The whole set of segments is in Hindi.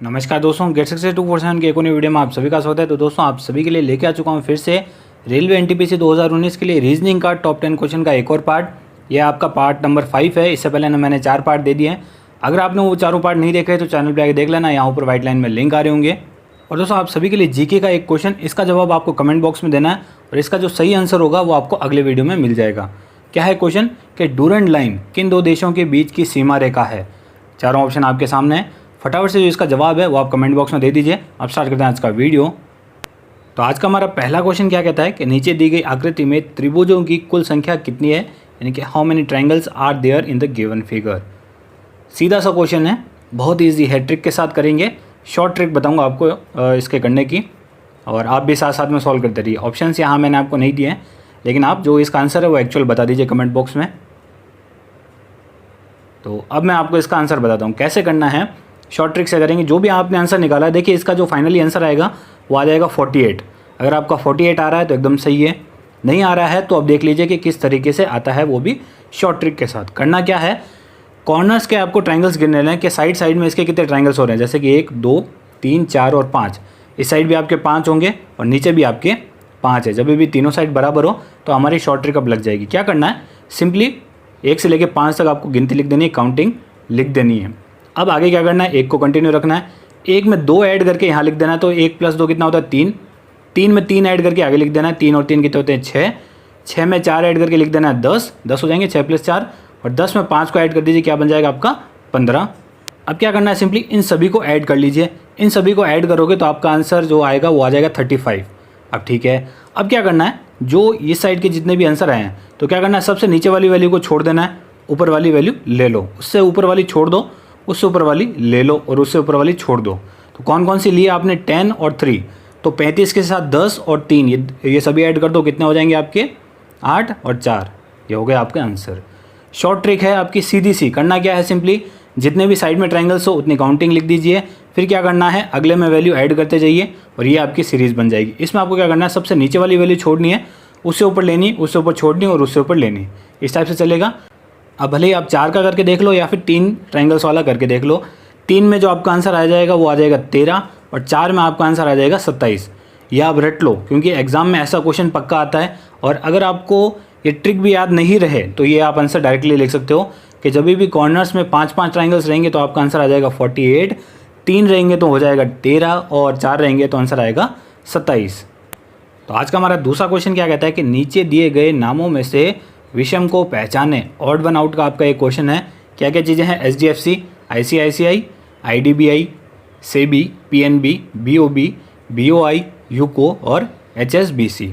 नमस्कार दोस्तों, गेट सक्सेस 247 के एक और नई वीडियो में आप सभी का स्वागत है। तो दोस्तों आप सभी के लिए लेके आ चुका हूँ फिर से रेलवे एनटीपीसी 2019 के लिए रीजनिंग का टॉप 10 क्वेश्चन का एक और पार्ट। यह आपका पार्ट नंबर 5 है। इससे पहले मैंने 4 पार्ट दे दिए हैं। अगर आपने वो चारों पार्ट नहीं देखे तो चैनल पर आके देख लेना, यहाँ ऊपर व्हाइट लाइन में लिंक आ रहे होंगे। और दोस्तों आप सभी के लिए जीके का एक क्वेश्चन, इसका जवाब आपको कमेंट बॉक्स में देना है और इसका जो सही आंसर होगा वो आपको अगले वीडियो में मिल जाएगा। क्या है क्वेश्चन कि डूरंड लाइन किन दो देशों के बीच की सीमा रेखा है। चारों ऑप्शन आपके सामने है। फटाफट से जो इसका जवाब है वो आप कमेंट बॉक्स में दे दीजिए। अब स्टार्ट करते हैं आज का वीडियो। तो आज का हमारा पहला क्वेश्चन क्या कहता है कि नीचे दी गई आकृति में त्रिभुजों की कुल संख्या कितनी है, यानी कि how many triangles are there in the given figure. सीधा सा क्वेश्चन है, बहुत ईजी है, ट्रिक के साथ करेंगे। शॉर्ट ट्रिक बताऊंगा आपको इसके करने की, और आप भी साथ साथ में सॉल्व करते रहिए। ऑप्शंस यहाँ मैंने आपको नहीं दिए हैं, लेकिन आप जो इसका आंसर है वो एक्चुअल बता दीजिए कमेंट बॉक्स में। तो अब मैं आपको इसका आंसर बताता हूँ कैसे करना है। शॉर्ट ट्रिक से करेंगे। जो भी आपने आंसर निकाला है, देखिए इसका जो फाइनली आंसर आएगा वो आ जाएगा 48। अगर आपका 48 आ रहा है तो एकदम सही है, नहीं आ रहा है तो अब देख लीजिए कि किस तरीके से आता है, वो भी शॉर्ट ट्रिक के साथ। करना क्या है, कॉर्नर्स के आपको ट्रायंगल्स गिनने हैं कि साइड साइड में इसके कितने ट्रायंगल्स हो रहे हैं। जैसे कि 1 2 3 4 और 5। इस साइड भी आपके 5 होंगे और नीचे भी आपके 5 है। जब भी तीनों साइड बराबर हो तो हमारी शॉर्ट ट्रिक अब लग जाएगी। क्या करना है, सिंपली 1 से लेकर 5 तक आपको गिनती लिख देनी है, काउंटिंग लिख देनी है। अब आगे क्या करना है, 1 को कंटिन्यू रखना है। 1 में 2 ऐड करके यहाँ लिख देना है, तो 1 + 2 कितना होता है 3। 3 में 3 ऐड करके आगे लिख देना है, 3 और 3 कितने होते हैं 6। 6 में 4 ऐड करके लिख देना है 10 हो जाएंगे, 6 + 4। और 10 में 5 को ऐड कर दीजिए, क्या बन जाएगा आपका 15। अब क्या करना है, सिंपली इन सभी को ऐड कर लीजिए। इन सभी को ऐड करोगे तो आपका आंसर जो आएगा वो आ जाएगा 35। अब ठीक है, अब क्या करना है, जो इस साइड के जितने भी आंसर आए हैं तो क्या करना है, सबसे नीचे वाली वैल्यू को छोड़ देना है, ऊपर वाली वैल्यू ले लो। उससे ऊपर वाली छोड़ दो, उससे ऊपर वाली ले लो, और उससे ऊपर वाली छोड़ दो। तो कौन कौन सी ली आपने, 10 और 3। तो 35 के साथ 10 और 3 ये सभी ऐड कर दो, कितने हो जाएंगे आपके 8 और 4। ये हो गया आपका आंसर। शॉर्ट ट्रिक है आपकी सीधी सी। करना क्या है, सिंपली जितने भी साइड में ट्रायंगल्स हो उतनी काउंटिंग लिख दीजिए। फिर क्या करना है, अगले में वैल्यू ऐड करते जाइए और ये आपकी सीरीज़ बन जाएगी। इसमें आपको क्या करना है, सबसे नीचे वाली वैल्यू छोड़नी है, उससे ऊपर लेनी, उससे ऊपर छोड़नी और उससे ऊपर लेनी। इस टाइप से चलेगा। अब भले ही आप 4 का करके देख लो या फिर 3 ट्रायंगल्स वाला करके देख लो। 3 में जो आपका आंसर आ जाएगा वो आ जाएगा 13 और 4 में आपका आंसर आ जाएगा 27। यह आप रट लो, क्योंकि एग्जाम में ऐसा क्वेश्चन पक्का आता है। और अगर आपको ये ट्रिक भी याद नहीं रहे तो ये आप आंसर डायरेक्टली लिख सकते हो कि जब भी कॉर्नर्स में 5-5 ट्रायंगल्स रहेंगे तो आपका आंसर आ जाएगा 48। 3 रहेंगे तो हो जाएगा 13 और 4 रहेंगे तो आंसर आएगा 27। तो आज का हमारा दूसरा क्वेश्चन क्या कहता है कि नीचे दिए गए नामों में से विषम को पहचाने। ऑड वन आउट का आपका एक क्वेश्चन है। क्या क्या चीज़ें हैं, HDFC, ICICI, IDBI, SEBI, PNB, BOB, BOI, UCO और HSBC।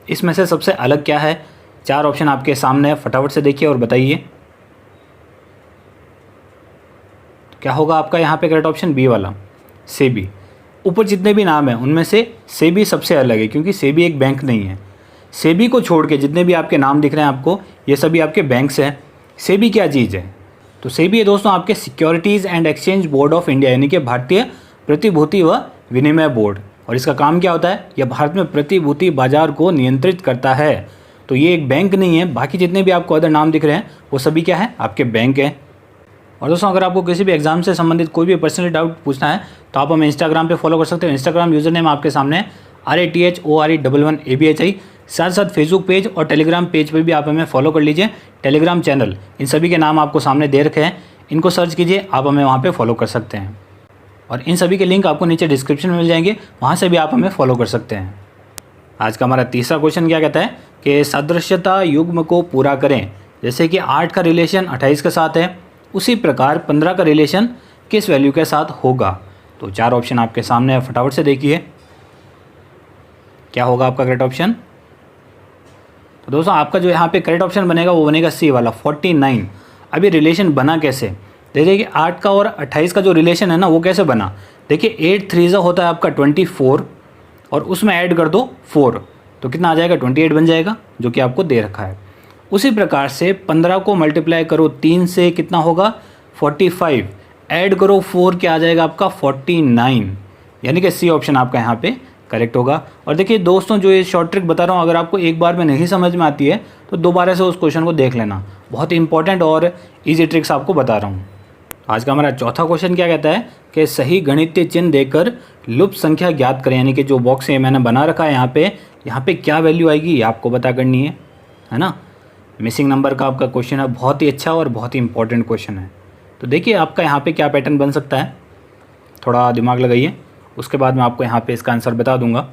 इसमें से सबसे अलग क्या है। 4 ऑप्शन आपके सामने है, फटाफट से देखिए और बताइए। तो क्या होगा आपका यहाँ पे करेक्ट ऑप्शन बी वाला, SEBI। ऊपर जितने भी नाम हैं उनमें से SEBI सबसे अलग है, क्योंकि SEBI एक बैंक नहीं है। SEBI को छोड़ के जितने भी आपके नाम दिख रहे हैं आपको, ये सभी आपके बैंक्स हैं। SEBI क्या चीज़ है, तो SEBI है दोस्तों आपके securities and exchange board of India, यानी कि भारतीय प्रतिभूति व विनिमय बोर्ड। और इसका काम क्या होता है, यह भारत में प्रतिभूति बाजार को नियंत्रित करता है। तो ये एक बैंक नहीं है। बाकी जितने भी आपको अदर नाम दिख रहे हैं वो सभी क्या है, आपके बैंक हैं। और दोस्तों अगर आपको किसी भी एग्जाम से संबंधित कोई भी पर्सनल डाउट पूछना है तो आप हमें इंस्टाग्राम पे फॉलो कर सकते हो। इंस्टाग्राम यूज़र नेम आपके सामने है, RATHORE11ABHI। साथ साथ फेसबुक पेज और टेलीग्राम पेज पर भी आप हमें फॉलो कर लीजिए। टेलीग्राम चैनल, इन सभी के नाम आपको सामने दे रखे हैं, इनको सर्च कीजिए, आप हमें वहाँ पर फॉलो कर सकते हैं। और इन सभी के लिंक आपको नीचे डिस्क्रिप्शन में मिल जाएंगे, वहाँ से भी आप हमें फॉलो कर सकते हैं। आज का हमारा तीसरा क्वेश्चन क्या कहता है कि सदृश्यता युग्म को पूरा करें। जैसे कि 8 का रिलेशन 28 के साथ है, उसी प्रकार 15 का रिलेशन किस वैल्यू के साथ होगा। तो 4 ऑप्शन आपके सामने है, फटाफट से देखिए क्या होगा आपका करेक्ट ऑप्शन। तो दोस्तों आपका जो यहाँ पे करेक्ट ऑप्शन बनेगा वो बनेगा सी वाला, 49। अभी रिलेशन बना कैसे, देखिए कि 8 का और 28 का जो रिलेशन है ना वो कैसे बना। देखिए 8 3 होता है आपका 24 और उसमें ऐड कर दो 4, तो कितना आ जाएगा 28 बन जाएगा, जो कि आपको दे रखा है। उसी प्रकार से 15 को मल्टीप्लाई करो 3 से, कितना होगा 45। ऐड करो 4, क्या आ जाएगा आपका 49, यानी कि सी ऑप्शन आपका यहाँ पे करेक्ट होगा। और देखिए दोस्तों जो ये शॉर्ट ट्रिक बता रहा हूँ, अगर आपको एक बार में नहीं समझ में आती है तो दोबारा से उस क्वेश्चन को देख लेना। बहुत इंपॉर्टेंट और ईजी ट्रिक्स आपको बता रहा हूँ। आज का हमारा चौथा क्वेश्चन क्या कहता है कि सही गणितीय चिन्ह देकर लुप्त संख्या ज्ञात करें, यानी कि जो बॉक्स है मैंने बना रखा है यहाँ पे क्या वैल्यू आएगी ये आपको पता करनी है ना। मिसिंग नंबर का आपका क्वेश्चन है, बहुत ही अच्छा और बहुत ही इंपॉर्टेंट क्वेश्चन है। तो देखिए आपका यहाँ पे क्या पैटर्न बन सकता है, थोड़ा दिमाग लगाइए, उसके बाद मैं आपको यहाँ पे इसका आंसर बता दूंगा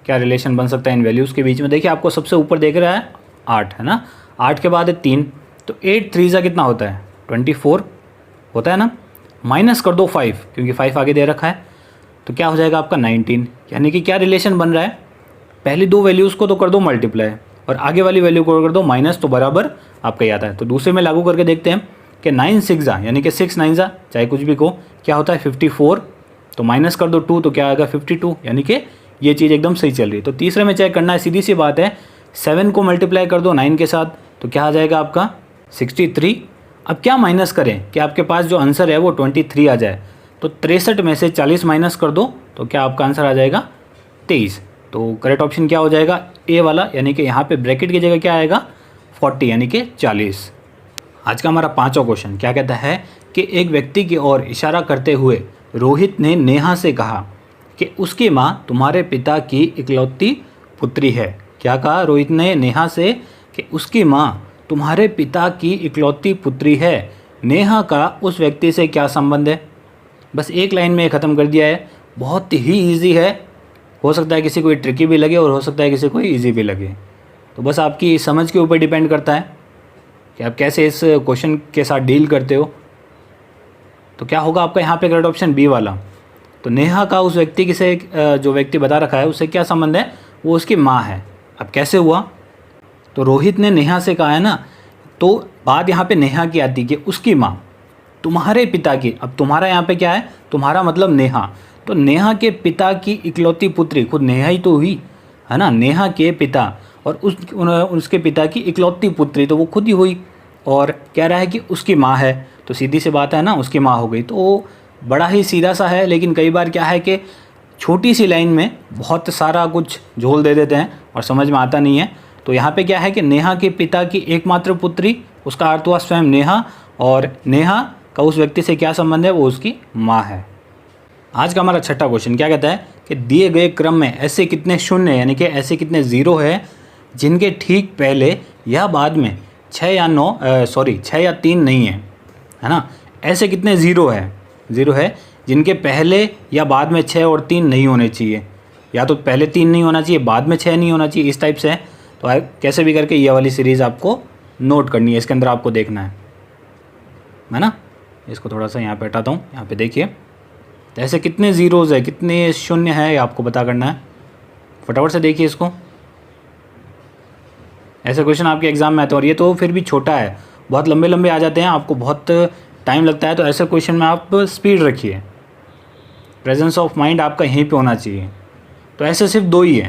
क्या रिलेशन बन सकता है इन वैल्यूज़ के बीच में। देखिए आपको सबसे ऊपर देख रहा है 8 है ना, 8 के बाद है 3, तो 8 3 जा कितना होता है 24 होता है ना, माइनस कर दो 5 क्योंकि 5 आगे दे रखा है, तो क्या हो जाएगा आपका 19। यानी कि क्या रिलेशन बन रहा है, पहली दो वैल्यूज़ को तो कर दो मल्टीप्लाई और आगे वाली वैल्यू को कर दो माइनस, तो बराबर आपका याद है। तो दूसरे में लागू करके देखते हैं कि 9 6 जा यानी कि 6 9 जा चाहे कुछ भी को क्या होता है 54, तो माइनस कर दो 2 तो क्या आएगा 52, यानी कि ये चीज़ एकदम सही चल रही है। तो तीसरे में चेक करना है, सीधी सी बात है, 7 को मल्टीप्लाई कर दो 9 के साथ तो क्या आ जाएगा आपका 63। अब क्या माइनस करें कि आपके पास जो आंसर है वो 23 आ जाए, तो 63 में से 40 माइनस कर दो तो क्या आपका आंसर आ जाएगा 23। तो करेक्ट ऑप्शन क्या हो जाएगा ए वाला, यानी कि यहाँ पे ब्रैकेट की जगह क्या आएगा 40 यानी कि 40। आज का हमारा पांचवा क्वेश्चन क्या कहता है कि एक व्यक्ति की ओर इशारा करते हुए रोहित ने नेहा से कहा कि उसकी माँ तुम्हारे पिता की इकलौती पुत्री है। क्या कहा रोहित ने नेहा से कि उसकी माँ तुम्हारे पिता की इकलौती पुत्री है, नेहा का उस व्यक्ति से क्या संबंध है। बस एक लाइन में ख़त्म कर दिया है, बहुत ही ईजी है, हो सकता है किसी को ट्रिकी भी लगे और हो सकता है किसी को ईजी भी लगे, तो बस आपकी समझ के ऊपर डिपेंड करता है कि आप कैसे इस क्वेश्चन के साथ डील करते हो। तो क्या होगा आपका यहाँ पे करेक्ट ऑप्शन बी वाला। तो नेहा का उस व्यक्ति के से जो व्यक्ति बता रखा है उससे क्या संबंध है, वो उसकी माँ है। अब कैसे हुआ, तो रोहित ने नेहा से कहा है ना, तो बात यहाँ पे नेहा की आती कि उसकी माँ तुम्हारे पिता की, अब तुम्हारा यहाँ पे क्या है, तुम्हारा मतलब नेहा, तो नेहा के पिता की इकलौती पुत्री खुद नेहा ही तो हुई है ना, नेहा के पिता और उसके पिता की इकलौती पुत्री तो वो खुद ही हुई, और कह रहा है कि उसकी माँ है, तो सीधी सी बात है ना उसकी माँ हो गई। तो बड़ा ही सीधा सा है, लेकिन कई बार क्या है कि छोटी सी लाइन में बहुत सारा कुछ झोल दे देते हैं और समझ में आता नहीं है। तो यहाँ पे क्या है कि नेहा के पिता की एकमात्र पुत्री, उसका अर्थ हुआ स्वयं नेहा, और नेहा का उस व्यक्ति से क्या संबंध है, वो उसकी माँ है। आज का हमारा छठा क्वेश्चन क्या कहता है कि दिए गए क्रम में ऐसे कितने शून्य यानी कि ऐसे कितने ज़ीरो है जिनके ठीक पहले या बाद में 6 या 3 नहीं है ना। ऐसे कितने ज़ीरो है जिनके पहले या बाद में 6 और 3 नहीं होने चाहिए, या तो पहले 3 नहीं होना चाहिए बाद में 6 नहीं होना चाहिए, इस टाइप से है। तो कैसे भी करके ये वाली सीरीज़ आपको नोट करनी है, इसके अंदर आपको देखना है ना। इसको थोड़ा सा यहाँ पे हटाता हूँ, यहाँ पे देखिए, तो ऐसे कितने ज़ीरोज़ है, कितने शून्य है, आपको पता करना है। फटाफट से देखिए इसको, ऐसे क्वेश्चन आपके एग्जाम में आते हैं और ये तो फिर भी छोटा है, बहुत लंबे लंबे आ जाते हैं, आपको बहुत टाइम लगता है। तो ऐसे क्वेश्चन में आप स्पीड रखिए, प्रेजेंस ऑफ माइंड आपका यहीं पे होना चाहिए। तो ऐसे सिर्फ दो ही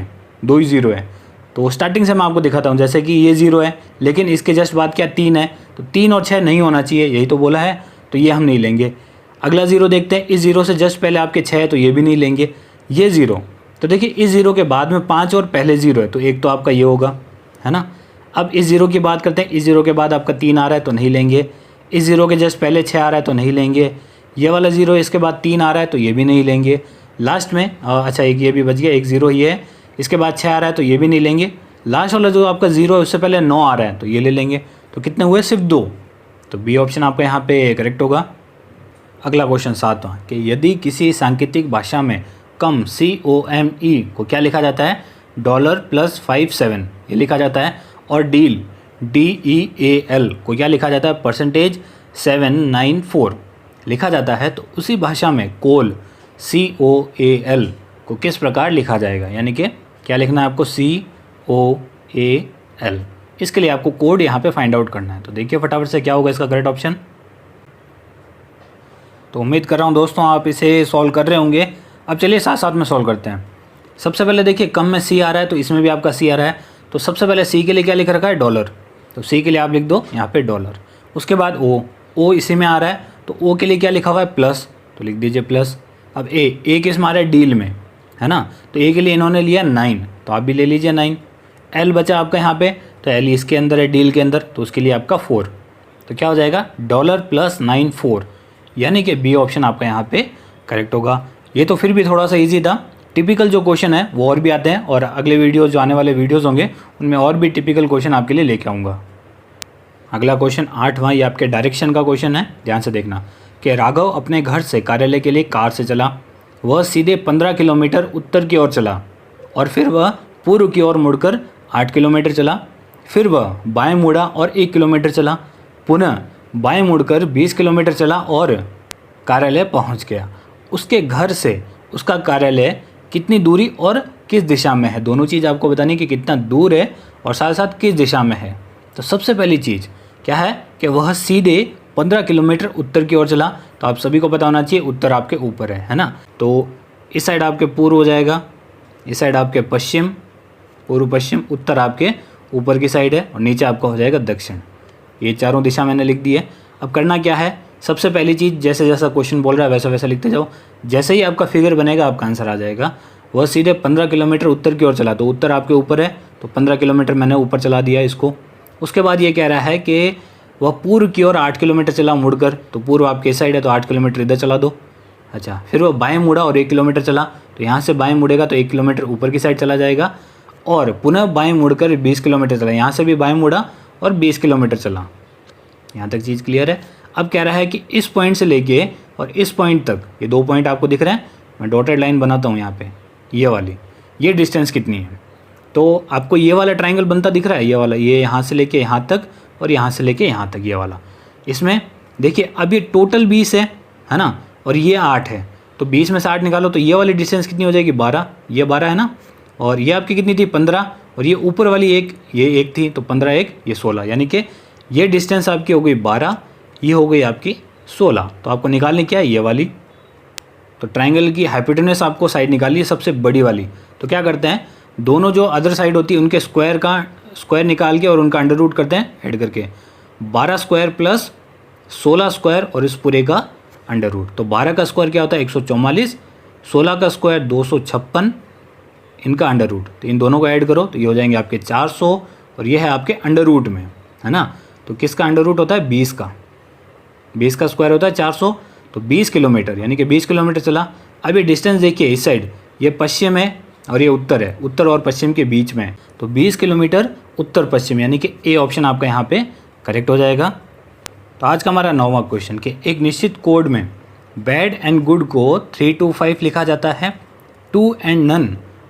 ज़ीरो है। तो स्टार्टिंग से मैं आपको दिखाता हूँ, जैसे कि ये 0 है लेकिन इसके जस्ट बाद क्या 3 है, तो 3 और 6 नहीं होना चाहिए, यही तो बोला है, तो ये हम नहीं लेंगे। अगला 0 देखते हैं, इस 0 से जस्ट पहले आपके 6 है तो ये भी नहीं लेंगे। ये 0, तो देखिए इस 0 के बाद में 5 और पहले 0 है, तो एक तो आपका ये होगा, है ना। अब इस 0 की बात करते हैं, इस 0 के बाद आपका 3 आ रहा है तो नहीं लेंगे। इस 0 के जस्ट पहले 6 आ रहा है तो नहीं लेंगे। ये वाला 0 इसके बाद 3 आ रहा है तो ये भी नहीं लेंगे। लास्ट में अच्छा एक ये भी बच गया, एक 0 ही है, इसके बाद 6 आ रहा है तो ये भी नहीं लेंगे। लास्ट वाला जो आपका 0 है उससे पहले 9 आ रहा है तो ये ले लेंगे। तो कितने हुए, सिर्फ 2, तो बी ऑप्शन आपका यहाँ पे करेक्ट होगा। अगला क्वेश्चन 7वां कि यदि किसी सांकेतिक भाषा में कम COME को क्या लिखा जाता है, $+57 ये लिखा जाता है, और डील DEAL को क्या लिखा जाता है, %794 लिखा जाता है, तो उसी भाषा में कोल COAL को किस प्रकार लिखा जाएगा। यानी कि क्या लिखना है आपको, COAL। इसके लिए आपको कोड यहाँ पे फाइंड आउट करना है। तो देखिए फटाफट से क्या होगा इसका करेक्ट ऑप्शन। तो उम्मीद कर रहा हूँ दोस्तों आप इसे सॉल्व कर रहे होंगे। अब चलिए साथ साथ में सॉल्व करते हैं। सबसे पहले देखिए कम में C आ रहा है तो इसमें भी आपका C आ रहा है, तो सबसे पहले C के लिए क्या लिख रखा है, $, तो C के लिए आप लिख दो यहाँ पे $। उसके बाद O इसी में आ रहा है, तो O के लिए क्या लिखा हुआ है, प्लस, तो लिख दीजिए प्लस। अब A किस में आ रहा है, डील में, है ना, तो A के लिए इन्होंने लिया 9, तो आप भी ले लीजिए 9। L बचा आपका यहाँ पे तो एल इसके अंदर है, डील के अंदर, तो उसके लिए आपका 4। तो क्या हो जाएगा $+94, यानी कि बी ऑप्शन आपका यहाँ पे करेक्ट होगा। ये तो फिर भी थोड़ा सा ईजी था। टिपिकल जो क्वेश्चन है वो और भी आते हैं, और अगले वीडियो जो आने वाले वीडियोज़ होंगे उनमें और भी टिपिकल क्वेश्चन आपके लिए लेके आऊँगा। अगला क्वेश्चन 8वां, ये आपके डायरेक्शन का क्वेश्चन है, ध्यान से देखना कि राघव अपने घर से कार्यालय के लिए कार से चला। वह सीधे 15 किलोमीटर उत्तर की ओर चला और फिर वह पूर्व की ओर मुड़कर 8 किलोमीटर चला। फिर वह बाएं मुड़ा और 1 किलोमीटर चला, पुनः बाएं मुड़कर 20 किलोमीटर चला और कार्यालय पहुंच गया। उसके घर से उसका कार्यालय कितनी दूरी और किस दिशा में है, दोनों चीज़ आपको बतानी कि कितना दूर है और साथ साथ किस दिशा में है। तो सबसे पहली चीज़ क्या है कि वह सीधे 15 किलोमीटर उत्तर की ओर चला। तो आप सभी को पता होना चाहिए उत्तर आपके ऊपर है ना। तो इस साइड आपके पूर्व हो जाएगा, इस साइड आपके पश्चिम, पूर्व पश्चिम, उत्तर आपके ऊपर की साइड है और नीचे आपका हो जाएगा दक्षिण। ये चारों दिशा मैंने लिख दी है। अब करना क्या है, सबसे पहली चीज़ जैसे जैसा क्वेश्चन बोल रहा है वैसा वैसा लिखते जाओ। जैसे ही आपका फिगर बनेगा आपका आंसर आ जाएगा। वह सीधे 15 किलोमीटर उत्तर की ओर चला, तो उत्तर आपके ऊपर है, तो 15 किलोमीटर मैंने ऊपर चला दिया इसको। उसके बाद ये कह रहा है कि वह पूर्व की ओर 8 किलोमीटर चला मुड़कर, तो पूर्व आपके इस साइड है तो 8 किलोमीटर इधर चला दो। अच्छा, फिर वह बाएं मुड़ा और 1 किलोमीटर चला, तो यहाँ से बाएं मुड़ेगा तो 1 किलोमीटर ऊपर की साइड चला जाएगा, और पुनः बाएं मुड़कर 20 किलोमीटर चला, यहाँ से भी बाएं मुड़ा और 20 किलोमीटर चला। यहाँ तक चीज़ क्लियर है। अब कह रहा है कि इस पॉइंट से लेके और इस पॉइंट तक, ये 2 पॉइंट आपको दिख रहे हैं, मैं डॉटेड लाइन बनाता हूँ यहाँ पे, ये वाली, ये डिस्टेंस कितनी है। तो आपको ये वाला ट्राइंगल बनता दिख रहा है, ये वाला, ये यहाँ से लेके यहाँ तक और यहाँ से लेके यहाँ तक, ये वाला। इसमें देखिए अब ये टोटल 20 है ना, और ये 8 है, तो 20 में से 8 निकालो तो ये वाली डिस्टेंस कितनी हो जाएगी 12, ये 12 है ना, और ये आपकी कितनी थी 15, और ये ऊपर वाली एक, ये 1 थी, तो 15 1 ये 16, यानी कि ये डिस्टेंस आपकी हो गई 12, ये हो गई आपकी 16। तो आपको निकालनी क्या है, ये वाली। तो ट्राइंगल की हाइपोटेन्यूस आपको साइड निकाली है सबसे बड़ी वाली। तो क्या करते हैं, दोनों जो अदर साइड होती है उनके स्क्वायर निकाल के और उनका अंडर रूट करते हैं ऐड करके, 12 स्क्वायर प्लस 16 स्क्वायर और इस पूरे का अंडर रूट। तो 12 का स्क्वायर क्या होता है 144, 16 का स्क्वायर 256, इनका अंडर रूट, तो इन दोनों को ऐड करो तो ये हो जाएंगे आपके 400, और ये है आपके अंडर रूट में, है ना। तो किसका अंडर रूट होता है 20 का, 20 का स्क्वायर होता है 400, तो 20 किलोमीटर, यानी कि 20 किलोमीटर चला। अब ये डिस्टेंस देखिए, इस साइड ये पश्चिम है और ये उत्तर है, उत्तर और पश्चिम के बीच में है, तो 20 किलोमीटर उत्तर पश्चिम, यानी कि ए ऑप्शन आपका यहाँ पे करेक्ट हो जाएगा। तो आज का हमारा 9वां क्वेश्चन कि एक निश्चित कोड में बैड एंड गुड को 3 to 5 लिखा जाता है, 2 एंड नन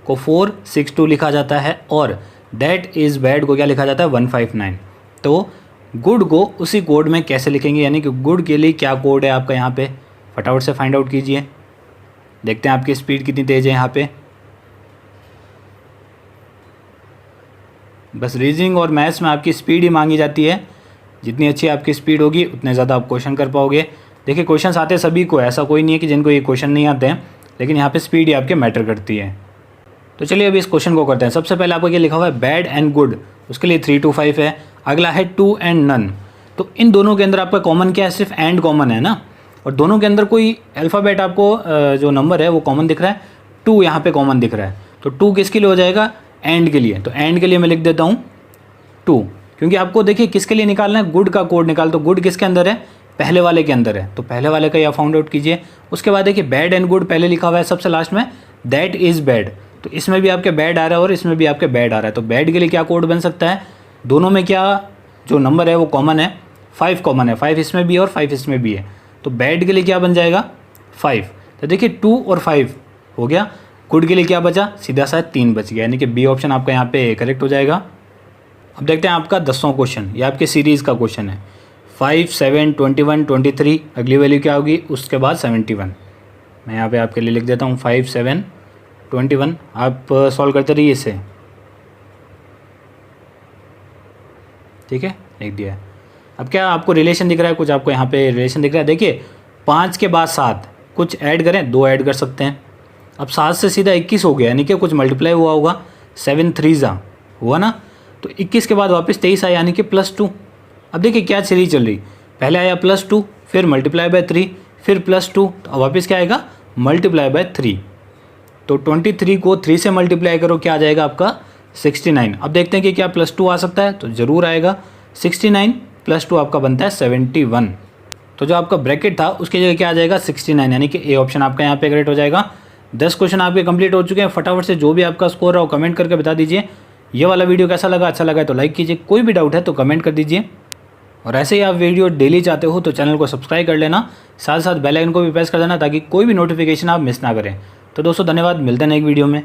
को 4 6 2 लिखा जाता है, और दैट इज़ बैड को क्या लिखा जाता है 159। तो गुड को उसी कोड में कैसे लिखेंगे, यानी कि गुड के लिए क्या कोड है आपका यहाँ पे, फटाफट से फाइंड आउट कीजिए। देखते हैं आपकी स्पीड कितनी तेज़ है यहाँ पे। बस रीजनिंग और मैथ्स में आपकी स्पीड ही मांगी जाती है, जितनी अच्छी आपकी स्पीड होगी उतने ज़्यादा आप क्वेश्चन कर पाओगे। देखिए क्वेश्चन आते हैं सभी को, ऐसा कोई नहीं है कि जिनको ये क्वेश्चन नहीं आते हैं, लेकिन यहाँ पे स्पीड ही आपके मैटर करती है। तो चलिए अभी इस क्वेश्चन को करते हैं। सबसे पहले आपको क्या लिखा हुआ है बैड एंड गुड, उसके लिए 3 to 5 है। अगला है 2 एंड नन, तो इन दोनों के अंदर आपका कॉमन क्या है, सिर्फ एंड कॉमन है ना, और दोनों के अंदर कोई अल्फ़ाबेट आपको जो नंबर है वो कॉमन दिख रहा है, 2 यहाँ पे कॉमन दिख रहा है, तो 2 किसके लिए हो जाएगा एंड के लिए। तो एंड के लिए मैं लिख देता हूँ 2, क्योंकि आपको देखिए किसके लिए निकालना है, गुड का कोड निकाल, तो गुड किसके अंदर है पहले वाले के अंदर है, तो पहले वाले का या फाउंड आउट कीजिए। उसके बाद देखिए बैड एंड गुड पहले लिखा हुआ है, सबसे लास्ट में दैट इज़ बैड, तो इसमें भी आपके बैड आ रहा है और इसमें भी आपके बैड आ रहा है। तो बैड के लिए क्या कोड बन सकता है, दोनों में क्या जो नंबर है वो कॉमन है, 5 कॉमन है, 5 इसमें भी और 5 इसमें भी है, तो बैड के लिए क्या बन जाएगा 5। तो देखिए 2 और 5 हो गया। गुड के लिए क्या बचा, सीधा सा 3 बच गया, यानी कि बी ऑप्शन आपका यहाँ पे करेक्ट हो जाएगा। अब देखते हैं आपका 10वां क्वेश्चन, ये आपके सीरीज़ का क्वेश्चन है। 5 7 21 23, अगली वैल्यू क्या होगी उसके बाद 71। मैं यहाँ पे आपके लिए लिख देता हूँ 5 7 21, आप सॉल्व करते रहिए इसे, ठीक है, लिख दिया है। अब क्या आपको रिलेशन दिख रहा है, कुछ आपको यहाँ पे रिलेशन दिख रहा है। देखिए 5 के बाद 7, कुछ ऐड करें, 2 ऐड कर सकते हैं। अब 7 से सीधा 21 हो गया, यानी कि कुछ मल्टीप्लाई हुआ होगा, 7 3 हुआ ना, तो 21 के बाद वापस 23 आया, यानी कि +2। अब देखिए क्या सीरीज चल रही, पहले आया +2, फिर मल्टीप्लाई बाय 3, फिर +2, तो वापस क्या आएगा मल्टीप्लाई बाय 3। तो 23 को 3 से मल्टीप्लाई करो, क्या आ जाएगा आपका 69। अब देखते हैं कि क्या +2 आ सकता है, तो ज़रूर आएगा। 69 + 2 आपका बनता है 71। तो जो आपका ब्रैकेट था उसकी जगह क्या आ जाएगा 69, यानी कि ए ऑप्शन आपका यहाँ पे करेक्ट हो जाएगा। 10 क्वेश्चन आपके कंप्लीट हो चुके हैं। फटाफट से जो भी आपका स्कोर है वो कमेंट करके बता दीजिए। ये वाला वीडियो कैसा लगा, अच्छा लगा तो लाइक कीजिए, कोई भी डाउट है तो कमेंट कर दीजिए। और ऐसे ही आप वीडियो डेली चाहते हो तो चैनल को सब्सक्राइब कर लेना, साथ साथ बेल आइकन को भी प्रेस कर देना ताकि कोई भी नोटिफिकेशन आप मिस ना करें। तो दोस्तों धन्यवाद, मिलते हैं एक वीडियो में।